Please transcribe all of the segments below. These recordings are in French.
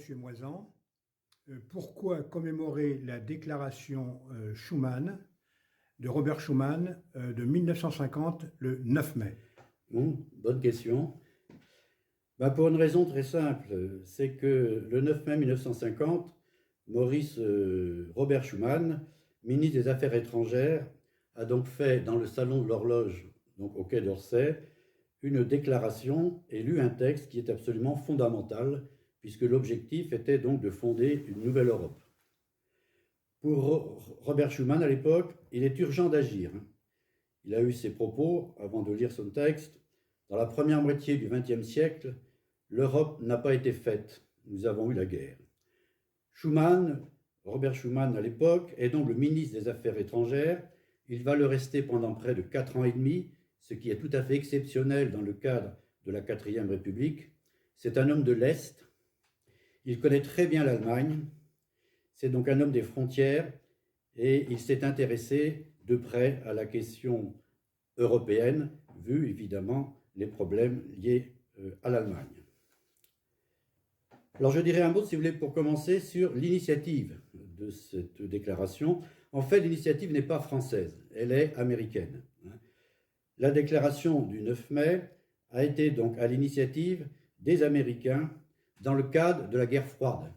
Monsieur Moisan, pourquoi commémorer la déclaration Schuman, de Robert Schuman, de 1950, le 9 mai? Bonne question. Pour une raison très simple, c'est que le 9 mai 1950, Robert Schuman, ministre des Affaires étrangères, a donc fait dans le salon de l'horloge, donc au Quai d'Orsay, une déclaration et lu un texte qui est absolument fondamental, puisque l'objectif était donc de fonder une nouvelle Europe. Pour Robert Schuman, à l'époque, il est urgent d'agir. Il a eu ses propos, avant de lire son texte. Dans la première moitié du XXe siècle, l'Europe n'a pas été faite. Nous avons eu la guerre. Robert Schuman, à l'époque, est donc le ministre des Affaires étrangères. Il va le rester pendant près de 4 ans et demi, ce qui est tout à fait exceptionnel dans le cadre de la 4e République. C'est un homme de l'Est. Il connaît très bien l'Allemagne. C'est donc un homme des frontières et il s'est intéressé de près à la question européenne, vu évidemment les problèmes liés à l'Allemagne. Alors je dirais un mot, si vous voulez, pour commencer, sur l'initiative de cette déclaration. En fait, l'initiative n'est pas française, elle est américaine. La déclaration du 9 mai a été donc à l'initiative des Américains dans le cadre de la guerre froide.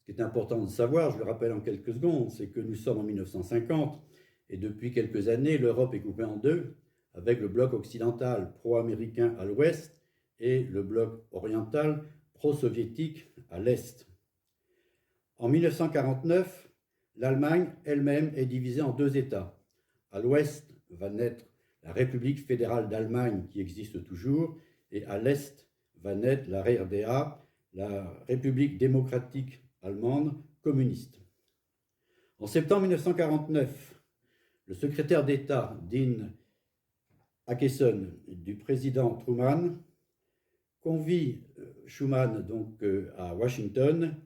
Ce qui est important de savoir, je le rappelle en quelques secondes, c'est que nous sommes en 1950 et depuis quelques années, l'Europe est coupée en deux, avec le bloc occidental pro-américain à l'ouest et le bloc oriental pro-soviétique à l'est. En 1949, l'Allemagne elle-même est divisée en 2 États. À l'ouest va naître la République fédérale d'Allemagne qui existe toujours, et à l'est va naître la RDA, la République démocratique allemande communiste. En septembre 1949, le secrétaire d'État Dean Acheson du président Truman convie Schuman donc à Washington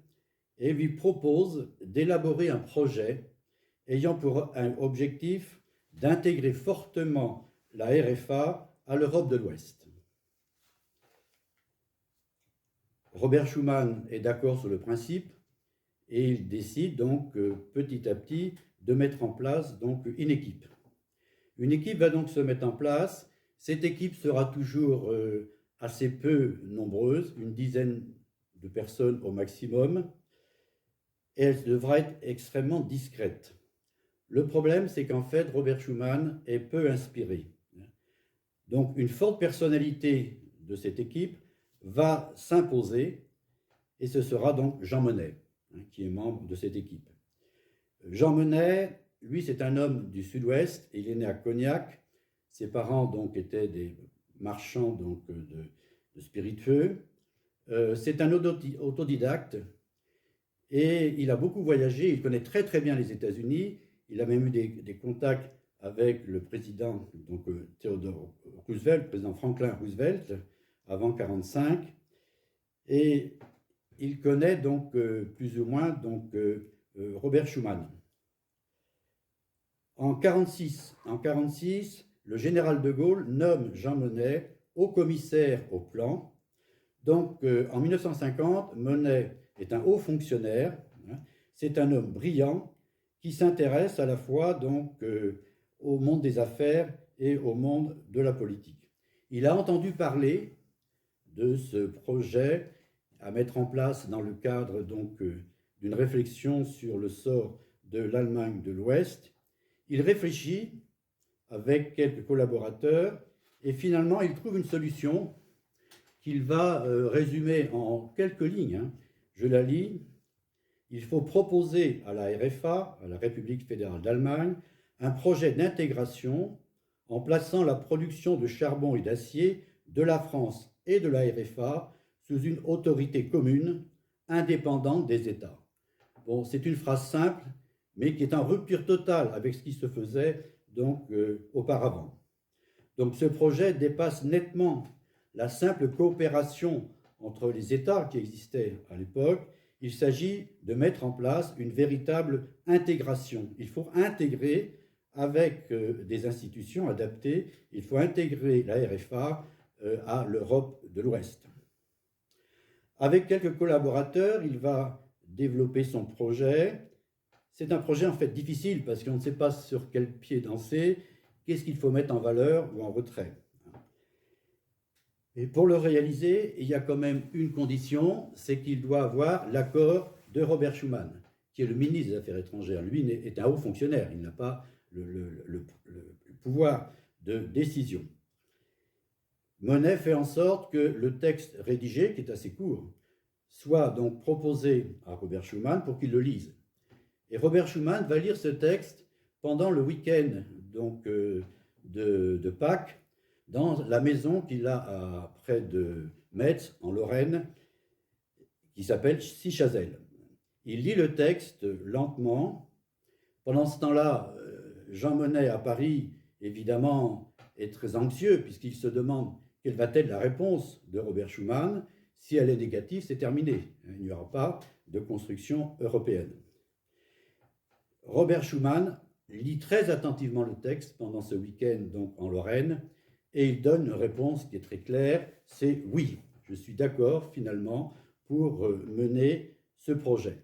et lui propose d'élaborer un projet ayant pour objectif d'intégrer fortement la RFA à l'Europe de l'Ouest. Robert Schuman est d'accord sur le principe et il décide donc petit à petit de mettre en place donc une équipe. Une équipe va donc se mettre en place. Cette équipe sera toujours assez peu nombreuse, une dizaine de personnes au maximum, et elle devra être extrêmement discrète. Le problème, c'est qu'en fait, Robert Schuman est peu inspiré. Donc, une forte personnalité de cette équipe va s'imposer, et ce sera donc Jean Monnet, qui est membre de cette équipe. Jean Monnet, lui, c'est un homme du Sud-Ouest, il est né à Cognac. Ses parents, donc, étaient des marchands donc, de spiritueux. C'est un autodidacte, et il a beaucoup voyagé, il connaît très très bien les États-Unis. Il a même eu des contacts avec le président donc, Theodore Roosevelt, le président Franklin Roosevelt, avant 1945. Et il connaît donc plus ou moins donc, Robert Schuman. En 1946, le général de Gaulle nomme Jean Monnet haut commissaire au plan. Donc en 1950, Monnet est un haut fonctionnaire. C'est un homme brillant qui s'intéresse à la fois donc, au monde des affaires et au monde de la politique. Il a entendu parler de ce projet à mettre en place dans le cadre donc, d'une réflexion sur le sort de l'Allemagne de l'Ouest. Il réfléchit avec quelques collaborateurs et finalement il trouve une solution qu'il va résumer en quelques lignes. Je la lis. Il faut proposer à la RFA, à la République fédérale d'Allemagne, un projet d'intégration en plaçant la production de charbon et d'acier de la France et de la RFA sous une autorité commune, indépendante des États. Bon, c'est une phrase simple, mais qui est en rupture totale avec ce qui se faisait donc, auparavant. Donc ce projet dépasse nettement la simple coopération entre les États qui existaient à l'époque. Il s'agit de mettre en place une véritable intégration. Il faut intégrer avec des institutions adaptées, il faut intégrer la RFA à l'Europe de l'Ouest. Avec quelques collaborateurs, il va développer son projet. C'est un projet en fait difficile parce qu'on ne sait pas sur quel pied danser, qu'est-ce qu'il faut mettre en valeur ou en retrait. Et pour le réaliser, il y a quand même une condition, c'est qu'il doit avoir l'accord de Robert Schuman, qui est le ministre des Affaires étrangères. Lui est un haut fonctionnaire, il n'a pas le pouvoir de décision. Monet fait en sorte que le texte rédigé, qui est assez court, soit donc proposé à Robert Schuman pour qu'il le lise. Et Robert Schuman va lire ce texte pendant le week-end donc, de Pâques, dans la maison qu'il a près de Metz, en Lorraine, qui s'appelle Sichazel. Il lit le texte lentement. Pendant ce temps-là, Jean Monnet à Paris, évidemment, est très anxieux, puisqu'il se demande quelle va être la réponse de Robert Schuman. Si elle est négative, c'est terminé. Il n'y aura pas de construction européenne. Robert Schuman lit très attentivement le texte pendant ce week-end donc en Lorraine, et il donne une réponse qui est très claire, c'est oui, je suis d'accord finalement pour mener ce projet.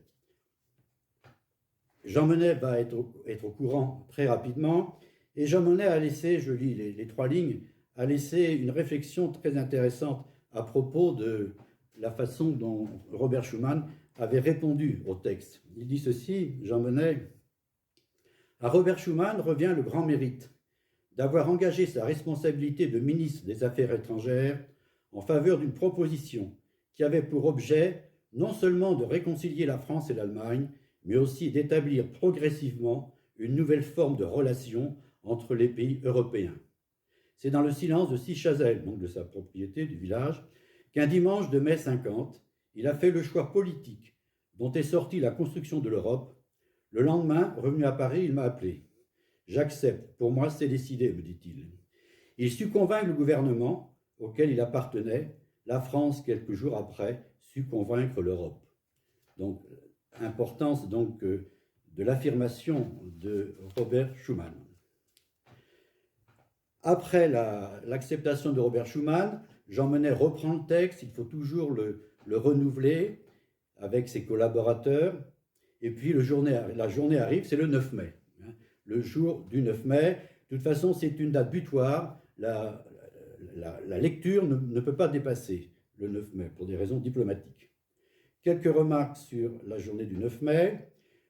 Jean Monnet va être au courant très rapidement, et Jean Monnet a laissé, je lis les 3 lignes, a laissé une réflexion très intéressante à propos de la façon dont Robert Schuman avait répondu au texte. Il dit ceci, Jean Monnet, « À Robert Schuman revient le grand mérite d'avoir engagé sa responsabilité de ministre des Affaires étrangères en faveur d'une proposition qui avait pour objet non seulement de réconcilier la France et l'Allemagne, mais aussi d'établir progressivement une nouvelle forme de relation entre les pays européens. C'est dans le silence de Sichazel, donc de sa propriété, du village, qu'un dimanche de mai 50, il a fait le choix politique dont est sortie la construction de l'Europe. Le lendemain, revenu à Paris, il m'a appelé. J'accepte, pour moi c'est décidé, me dit-il. Il sut convaincre le gouvernement auquel il appartenait. La France, quelques jours après, sut convaincre l'Europe. Donc, importance donc de l'affirmation de Robert Schuman. Après l'acceptation de Robert Schuman, Jean Monnet reprend le texte, il faut toujours le renouveler avec ses collaborateurs, et puis la journée arrive, c'est le 9 mai. Le jour du 9 mai, de toute façon, c'est une date butoir, la lecture ne peut pas dépasser le 9 mai, pour des raisons diplomatiques. Quelques remarques sur la journée du 9 mai.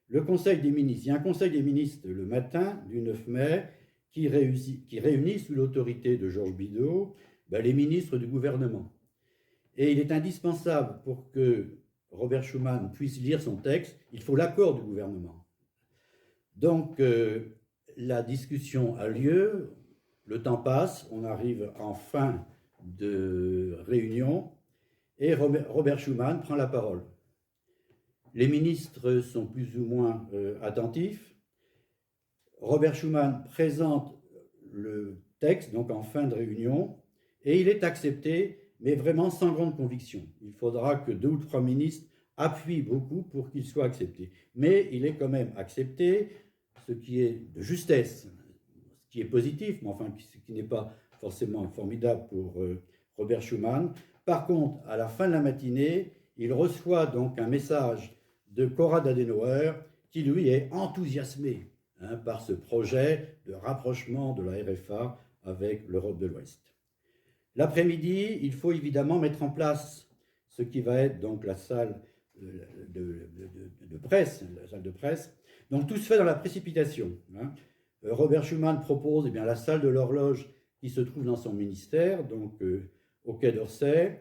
Le Conseil des ministres, il y a un Conseil des ministres le matin du 9 mai qui réunit sous l'autorité de Georges Bidault les ministres du gouvernement. Et il est indispensable pour que Robert Schuman puisse lire son texte, il faut l'accord du gouvernement. Donc la discussion a lieu, le temps passe, on arrive en fin de réunion, et Robert Schuman prend la parole. Les ministres sont plus ou moins attentifs. Robert Schuman présente le texte, donc en fin de réunion, et il est accepté, mais vraiment sans grande conviction. Il faudra que 2 ou 3 ministres appuient beaucoup pour qu'il soit accepté. Mais il est quand même accepté, ce qui est de justesse, ce qui est positif, mais enfin ce qui n'est pas forcément formidable pour Robert Schuman. Par contre, à la fin de la matinée, il reçoit donc un message de Konrad Adenauer qui, lui, est enthousiasmé par ce projet de rapprochement de la RFA avec l'Europe de l'Ouest. L'après-midi, il faut évidemment mettre en place ce qui va être donc la salle de presse, la salle de presse. Donc tout se fait dans la précipitation. Robert Schuman propose la salle de l'horloge qui se trouve dans son ministère, donc au Quai d'Orsay.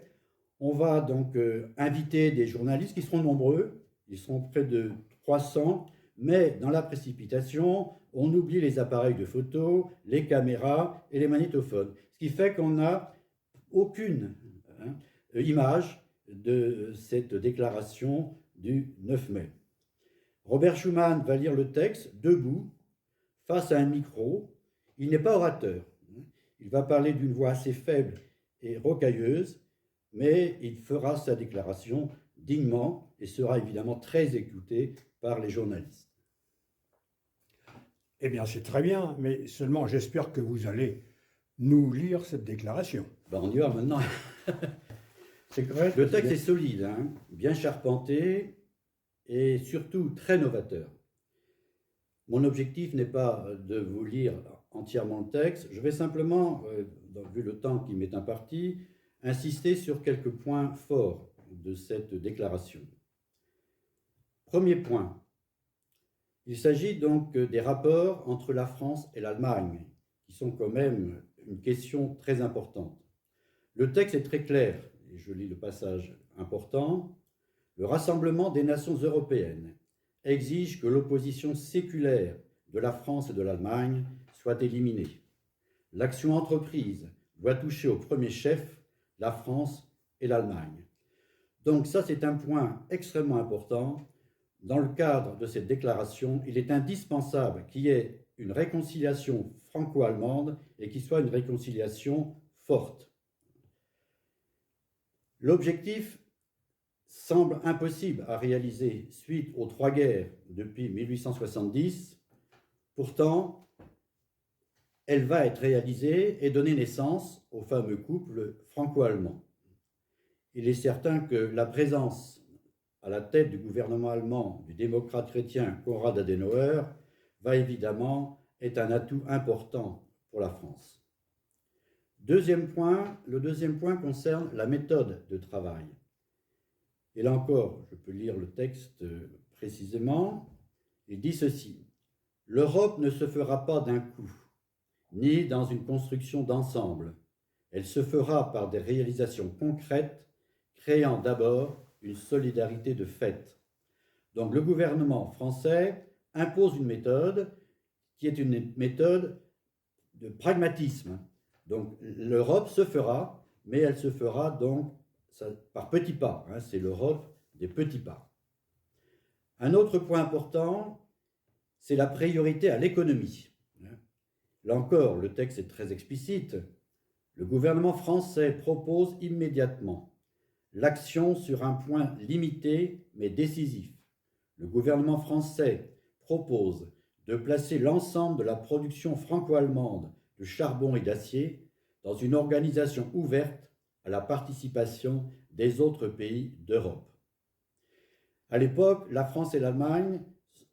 On va donc inviter des journalistes qui seront nombreux, ils seront près de 300, mais dans la précipitation, on oublie les appareils de photo, les caméras et les magnétophones. Ce qui fait qu'on n'a aucune image de cette déclaration du 9 mai. Robert Schuman va lire le texte debout, face à un micro. Il n'est pas orateur. Il va parler d'une voix assez faible et rocailleuse, mais il fera sa déclaration dignement et sera évidemment très écouté par les journalistes. Eh bien, c'est très bien, mais seulement j'espère que vous allez nous lire cette déclaration. On y va maintenant. C'est correct. Le texte est solide, hein, bien charpenté et surtout très novateur. Mon objectif n'est pas de vous lire entièrement le texte. Je vais simplement, vu le temps qui m'est imparti, insister sur quelques points forts de cette déclaration. Premier point. Il s'agit donc des rapports entre la France et l'Allemagne, qui sont quand même une question très importante. Le texte est très clair, et je lis le passage important. Le Rassemblement des nations européennes exige que l'opposition séculaire de la France et de l'Allemagne soit éliminée. L'action entreprise doit toucher au premier chef la France et l'Allemagne. Donc ça, c'est un point extrêmement important. Dans le cadre de cette déclaration, il est indispensable qu'il y ait une réconciliation franco-allemande et qu'il soit une réconciliation forte. L'objectif semble impossible à réaliser suite aux 3 guerres depuis 1870. Pourtant, elle va être réalisée et donner naissance au fameux couple franco-allemand. Il est certain que la présence à la tête du gouvernement allemand du démocrate chrétien Konrad Adenauer va évidemment être un atout important pour la France. Le deuxième point concerne la méthode de travail. Et là encore, je peux lire le texte précisément. Il dit ceci: « L'Europe ne se fera pas d'un coup, ni dans une construction d'ensemble. Elle se fera par des réalisations concrètes, créant d'abord une solidarité de fait. » Donc le gouvernement français impose une méthode qui est une méthode de pragmatisme. Donc l'Europe se fera, mais elle se fera donc par petits pas, hein, c'est l'Europe des petits pas. Un autre point important, c'est la priorité à l'économie. Là encore, le texte est très explicite. Le gouvernement français propose immédiatement l'action sur un point limité mais décisif. Le gouvernement français propose de placer l'ensemble de la production franco-allemande de charbon et d'acier dans une organisation ouverte à la participation des autres pays d'Europe. À l'époque, la France et l'Allemagne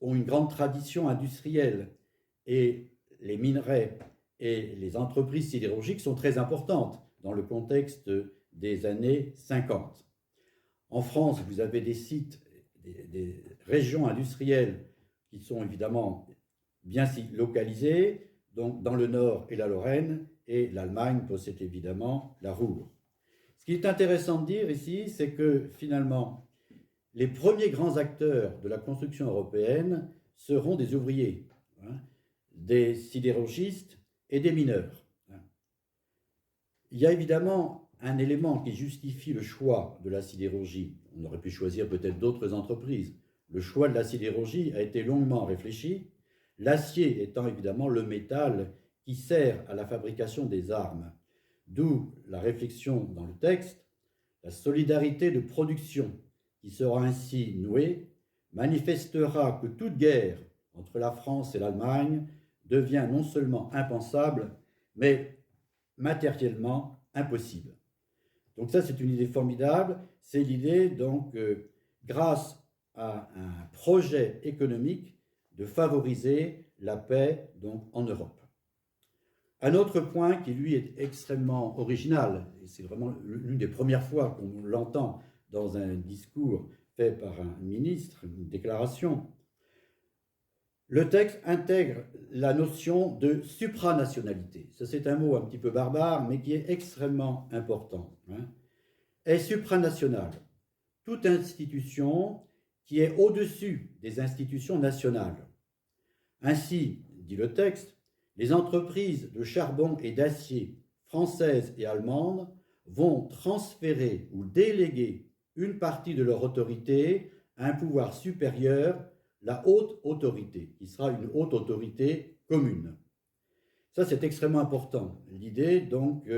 ont une grande tradition industrielle et les minerais et les entreprises sidérurgiques sont très importantes dans le contexte des années 50. En France, vous avez des sites, des régions industrielles qui sont évidemment bien localisées, donc dans le Nord et la Lorraine, et l'Allemagne possède évidemment la Ruhr. Ce qui est intéressant de dire ici, c'est que finalement, les premiers grands acteurs de la construction européenne seront des ouvriers, hein, des sidérurgistes et des mineurs. Il y a évidemment un élément qui justifie le choix de la sidérurgie. On aurait pu choisir peut-être d'autres entreprises. Le choix de la sidérurgie a été longuement réfléchi, l'acier étant évidemment le métal qui sert à la fabrication des armes. D'où la réflexion dans le texte, la solidarité de production qui sera ainsi nouée manifestera que toute guerre entre la France et l'Allemagne devient non seulement impensable, mais matériellement impossible. Donc ça, c'est une idée formidable. C'est l'idée, donc, grâce à un projet économique, de favoriser la paix donc, en Europe. Un autre point qui, lui, est extrêmement original, et c'est vraiment l'une des premières fois qu'on l'entend dans un discours fait par un ministre, une déclaration, le texte intègre la notion de supranationalité. Ça, c'est un mot un petit peu barbare, mais qui est extrêmement important. Est supranationale toute institution qui est au-dessus des institutions nationales. Ainsi, dit le texte, les entreprises de charbon et d'acier françaises et allemandes vont transférer ou déléguer une partie de leur autorité à un pouvoir supérieur, la haute autorité, qui sera une haute autorité commune. Ça, c'est extrêmement important. L'idée, donc,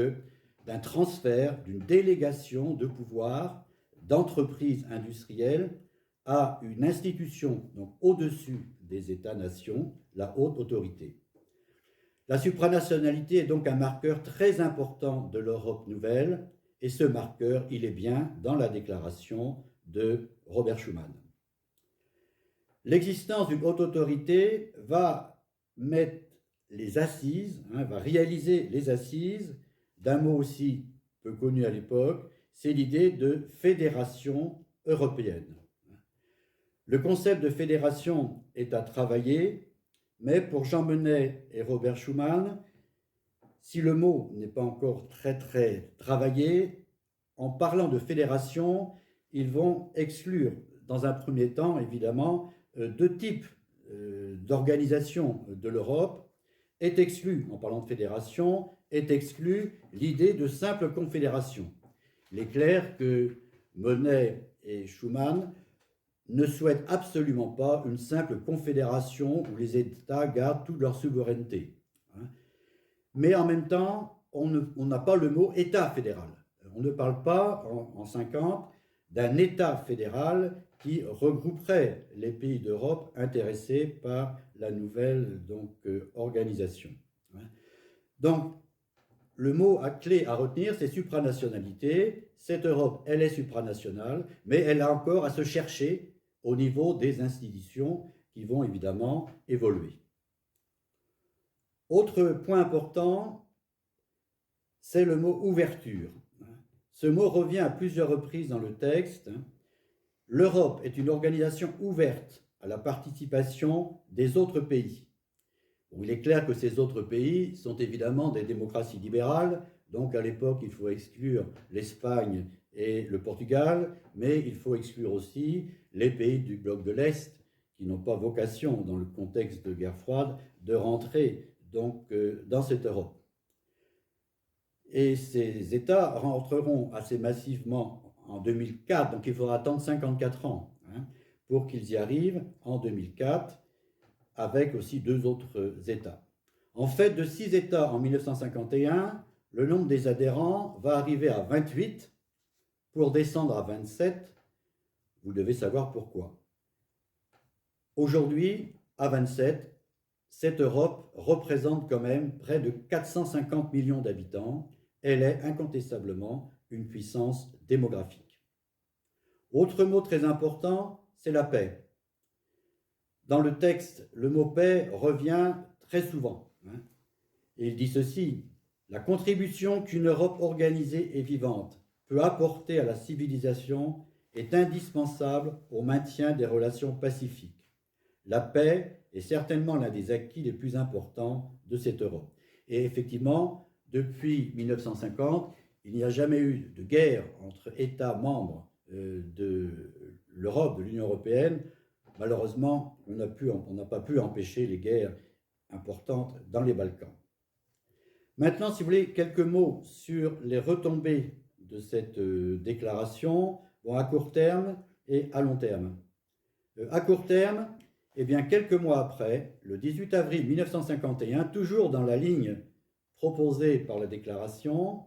d'un transfert, d'une délégation de pouvoir d'entreprises industrielles à une institution, donc au-dessus des États-nations, la haute autorité. La supranationalité est donc un marqueur très important de l'Europe nouvelle et ce marqueur, il est bien dans la déclaration de Robert Schuman. L'existence d'une haute autorité va mettre les assises, va réaliser les assises d'un mot aussi peu connu à l'époque, c'est l'idée de fédération européenne. Le concept de fédération est à travailler, mais pour Jean Monnet et Robert Schuman, si le mot n'est pas encore très travaillé, en parlant de fédération, ils vont exclure, dans un premier temps, évidemment, deux types d'organisation de l'Europe. Est exclu, en parlant de fédération, est exclu l'idée de simple confédération. Il est clair que Monnet et Schuman ne souhaitent absolument pas une simple confédération où les États gardent toute leur souveraineté. Mais en même temps, on n'a pas le mot État fédéral. On ne parle pas, en 50, d'un État fédéral qui regrouperait les pays d'Europe intéressés par la nouvelle organisation. Donc, le mot clé à retenir, c'est supranationalité. Cette Europe, elle est supranationale, mais elle a encore à se chercher au niveau des institutions qui vont évidemment évoluer. Autre point important, c'est le mot ouverture. Ce mot revient à plusieurs reprises dans le texte. L'Europe est une organisation ouverte à la participation des autres pays. Bon, il est clair que ces autres pays sont évidemment des démocraties libérales, donc à l'époque il faut exclure l'Espagne et le Portugal, mais il faut exclure aussi les pays du bloc de l'Est qui n'ont pas vocation, dans le contexte de guerre froide, de rentrer dans cette Europe. Et ces États rentreront assez massivement en 2004, donc il faudra attendre 54 ans pour qu'ils y arrivent en 2004, avec aussi deux autres États. En fait, de 6 États en 1951, le nombre des adhérents va arriver à 28 pour descendre à 27. Vous devez savoir pourquoi. Aujourd'hui, à 27, cette Europe représente quand même près de 450 millions d'habitants. Elle est incontestablement une puissance démographique. Autre mot très important, c'est la paix. Dans le texte, le mot paix revient très souvent. Et il dit ceci: la contribution qu'une Europe organisée et vivante peut apporter à la civilisation est indispensable au maintien des relations pacifiques. La paix est certainement l'un des acquis les plus importants de cette Europe. Et effectivement, depuis 1950, il n'y a jamais eu de guerre entre États membres de l'Europe, de l'Union européenne. Malheureusement, on n'a pas pu empêcher les guerres importantes dans les Balkans. Maintenant, si vous voulez, quelques mots sur les retombées de cette déclaration, à court terme et à long terme. À court terme, eh bien, quelques mois après, le 18 avril 1951, toujours dans la ligne proposée par la déclaration,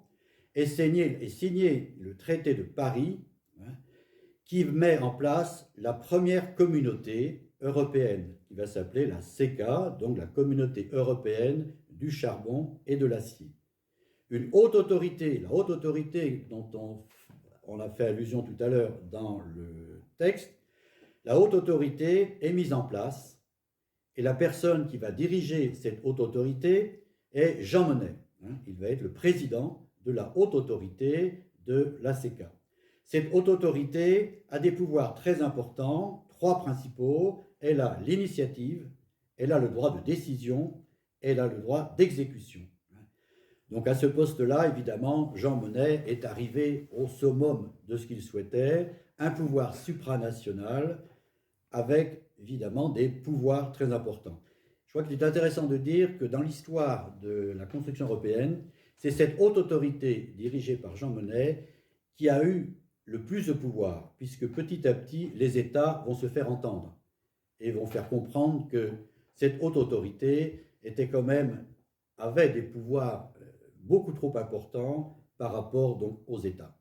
est signé le traité de Paris, qui met en place la première communauté européenne, qui va s'appeler la CECA, donc la Communauté européenne du charbon et de l'acier. Une haute autorité, la haute autorité dont on a fait allusion tout à l'heure dans le texte, la haute autorité est mise en place et la personne qui va diriger cette haute autorité est Jean Monnet. Il va être le président de la haute autorité de la CECA. Cette haute autorité a des pouvoirs très importants, 3 principaux. Elle a l'initiative, elle a le droit de décision, elle a le droit d'exécution. Donc à ce poste-là, évidemment, Jean Monnet est arrivé au summum de ce qu'il souhaitait, un pouvoir supranational avec évidemment des pouvoirs très importants. Je crois qu'il est intéressant de dire que dans l'histoire de la construction européenne, c'est cette haute autorité dirigée par Jean Monnet qui a eu le plus de pouvoir, puisque petit à petit, les États vont se faire entendre et vont faire comprendre que cette haute autorité avait des pouvoirs beaucoup trop importants par rapport donc aux États.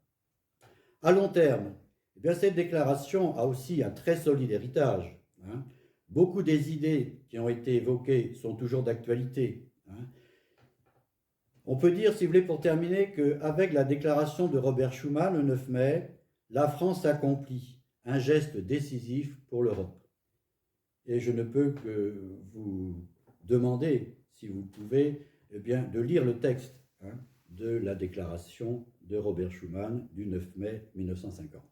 À long terme, eh bien, cette déclaration a aussi un très solide héritage. Beaucoup des idées qui ont été évoquées sont toujours d'actualité. On peut dire, si vous voulez, pour terminer, qu'avec la déclaration de Robert Schuman le 9 mai, la France accomplit un geste décisif pour l'Europe. Et je ne peux que vous demander, si vous le pouvez, eh bien, de lire le texte de la déclaration de Robert Schuman du 9 mai 1950.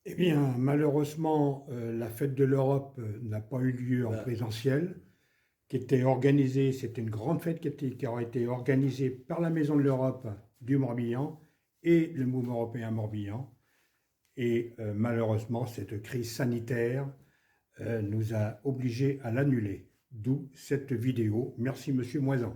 Eh bien, malheureusement, la fête de l'Europe n'a pas eu lieu en présentiel, qui était organisée, c'était une grande fête qui aurait été organisée par la Maison de l'Europe du Morbihan et le Mouvement européen Morbihan. Et malheureusement, cette crise sanitaire nous a obligés à l'annuler. D'où cette vidéo. Merci, Monsieur Moisan.